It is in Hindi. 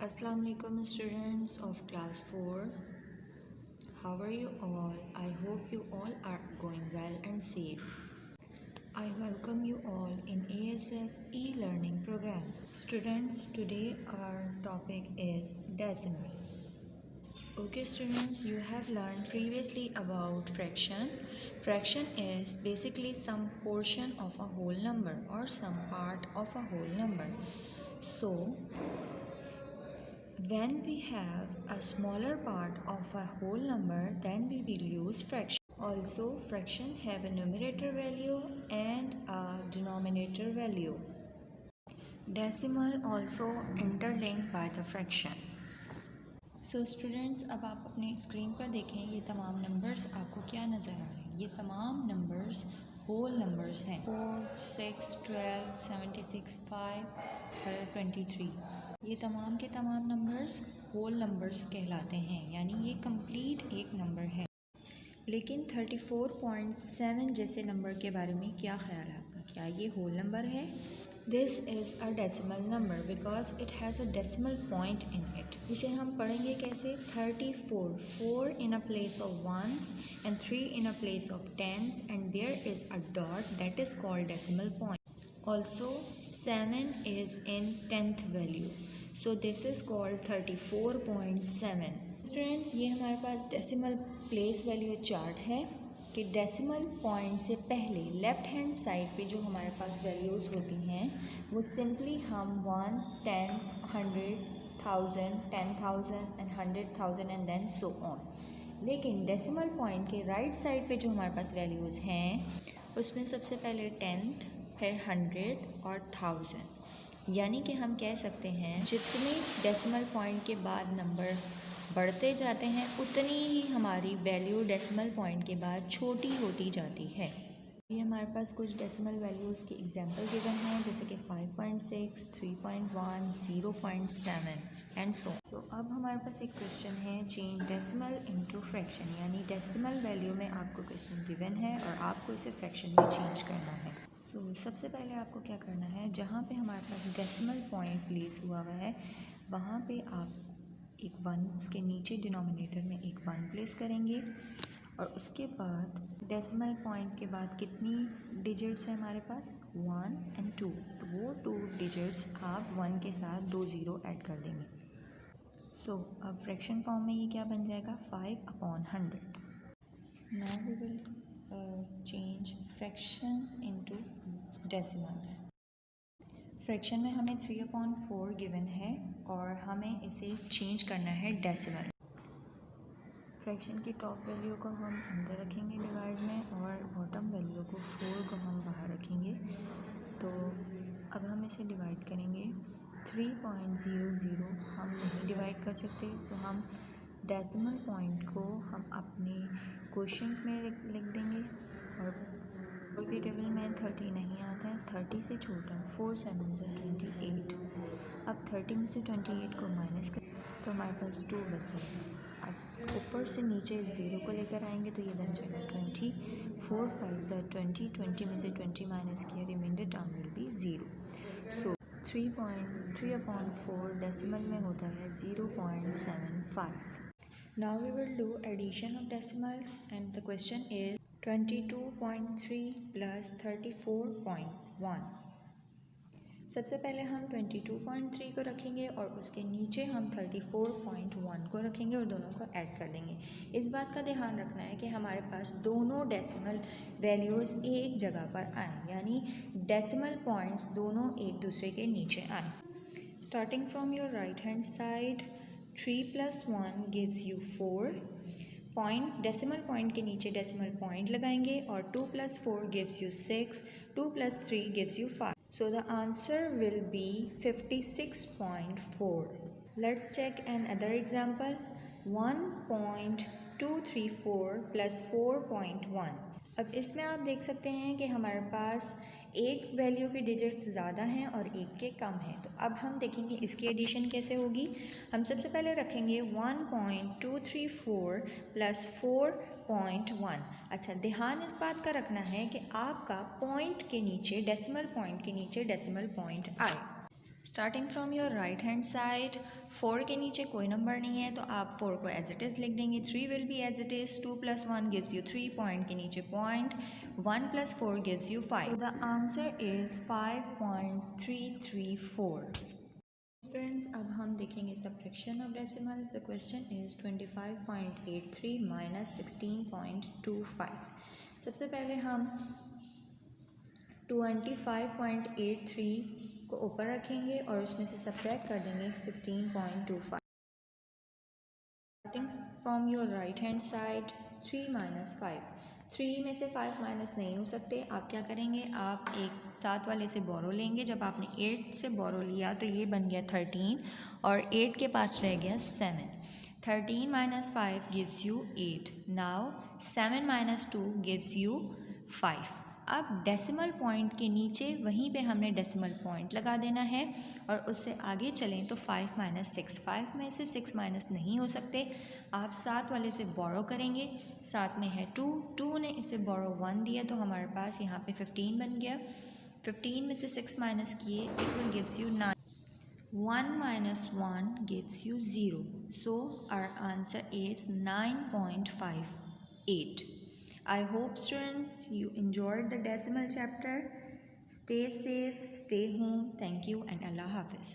Assalamu alaikum students of class 4. How are you all? I hope you all are going well and safe. I welcome you all in ASF e-learning program. Students, today our topic is decimal. Okay students, you have learned previously about fraction. Fraction is basically some portion of a whole number or some part of a whole number. So when we have a smaller part of a whole number, then we will use fraction. Also, fraction have a numerator value and a denominator value. Decimal also interlinked by the fraction. So students, अब आप अपनी स्क्रीन पर देखें ये तमाम नंबर्स आपको क्या नज़र आ रहे हैं। ये तमाम नंबर्स होल नंबर्स हैं। 4, 6, 12, 76, 5, 23। ये तमाम के तमाम नंबर्स होल नंबर्स कहलाते हैं, यानी ये कंप्लीट एक नंबर है। लेकिन 34.7 जैसे नंबर के बारे में क्या ख्याल है आपका? क्या ये होल नंबर है? This is a decimal number because it has a decimal point in it. इसे हम पढ़ेंगे कैसे? 34, 4 in a place of ones and 3 in a place of tens and there is a dot that is called decimal point. Also 7 is in 10th value, so this is called 34.7. Students, ये हमारे पास डेसिमल प्लेस वैल्यू चार्ट है कि डेसिमल पॉइंट से पहले लेफ़्ट हैंड साइड पे जो हमारे पास वैल्यूज़ होती हैं वो सिंपली हम ones, tens, 100, 1000, 10,000 and 100,000 and then so on. लेकिन डेसिमल पॉइंट के राइट साइड पे जो हमारे पास वैल्यूज़ हैं उसमें सबसे पहले 10th, फिर 100 और 1000. यानी कि हम कह सकते हैं जितने डेसिमल पॉइंट के बाद नंबर बढ़ते जाते हैं उतनी ही हमारी वैल्यू डेसिमल पॉइंट के बाद छोटी होती जाती है. ये हमारे पास कुछ डेसिमल वैल्यूज़ की एग्जांपल गिवन हैं, जैसे कि 5.6, 3.1, 0.7 एंड सो. अब हमारे पास एक क्वेश्चन है, चेंज डेसिमल इनटू फ्रैक्शन, यानी डेसिमल वैल्यू में आपको क्वेश्चन गिवन है और आपको इसे फ्रैक्शन में चेंज करना है. तो सबसे पहले आपको क्या करना है, जहाँ पे हमारे पास डेसिमल पॉइंट प्लेस हुआ है वहाँ पे आप एक 1, उसके नीचे डिनोमिनेटर में एक 1 प्लेस करेंगे और उसके बाद डेसिमल पॉइंट के बाद कितनी डिजिट्स हैं हमारे पास? 1 एंड 2. तो वो 2 डिजिट्स आप 1 के साथ 2 ज़ीरो ऐड कर देंगे. सो अब फ्रैक्शन फॉर्म में ये क्या बन जाएगा? 5/100. Now we will change fractions into decimals. Fraction में हमें 3/4 गिवन है और हमें इसे चेंज करना है डेसिमल. फ्रैक्शन की टॉप वैल्यू को हम अंदर रखेंगे डिवाइड में और बॉटम वैल्यू को 4 को हम बाहर रखेंगे. तो अब हम इसे डिवाइड करेंगे. 3.00 हम नहीं डिवाइड कर सकते, सो हम डेसिमल पॉइंट को हम अपने क्वोशिएंट में लिख देंगे और के टेबल में 30 नहीं आता है. 30 से छोटा 4 7 से 28. अब 30 में से 28 को माइनस कर तो हमारे पास 2 बच जाएगा. अब ऊपर से नीचे 0 को लेकर आएंगे तो ये बन जाएगा 20. 4 5 से 20, 20 में से 20 माइनस किया, remainder term will be 0. So 3/4 decimal में होता है 0.75. Now we will do addition of decimals and the question is 22.3 plus 34.1. सबसे पहले हम 22.3 को रखेंगे और उसके नीचे हम 34.1 को रखेंगे और दोनों को ऐड कर देंगे. इस बात का ध्यान रखना है कि हमारे पास दोनों डेसिमल वैल्यूज़ एक जगह पर आएँ, यानी डेसिमल पॉइंट्स दोनों एक दूसरे के नीचे आएँ. Starting from your right hand side, 3 + 1 gives you 4. Point decimal point के नीचे डेसिमल पॉइंट लगाएंगे और 2 + 4 gives you 6. 2 + 3 gives you 5. So the answer will be 56.4. Let's check another example. 1.234 plus 4.1. अब इसमें आप देख सकते हैं कि हमारे पास एक वैल्यू की डिजिट्स ज़्यादा हैं और एक के कम हैं. तो अब हम देखेंगे इसकी एडिशन कैसे होगी. हम सबसे पहले रखेंगे 1.234 plus 4.1. अच्छा, ध्यान इस बात का रखना है कि आपका पॉइंट के नीचे डेसिमल पॉइंट के नीचे डेसिमल पॉइंट आए. Starting from your right hand side, 4 के नीचे कोई नंबर नहीं है तो आप 4 को एज इट इज़ लिख देंगे. 3 will be as it is. 2 + 1 gives you 3. Point के नीचे point. 1 + 4 gives you 5. So the answer is 5.334. Friends, अब हम देखेंगे subtraction of decimals. The question is 25.83 minus 16.25. सबसे पहले हम 25.83 को ऊपर रखेंगे और उसमें से सब्ट्रैक्ट कर देंगे 16.25. Starting from your right hand side, 3 - 5. 3 में से 5 माइनस नहीं हो सकते. आप क्या करेंगे, आप एक साथ वाले से बोरो लेंगे. जब आपने 8 से बोरो लिया तो ये बन गया 13 और 8 के पास रह गया 7. 13 - 5 gives you 8. Now 7 - 2 gives you 5. अब डेसिमल पॉइंट के नीचे वहीं पे हमने डेसिमल पॉइंट लगा देना है और उससे आगे चलें तो 5 - 6. 5 में से 6 माइनस नहीं हो सकते. आप साथ वाले से बोरो करेंगे. साथ में है 2. 2 ने इसे बोरो 1 दिया तो हमारे पास यहाँ पे 15 बन गया. 15 में से 6 माइनस किए, it will gives you 9. 1 - 1 gives you 0. So our answer is 9.58. I hope students you enjoyed the decimal chapter. Stay safe, stay home. Thank you and Allah Hafiz.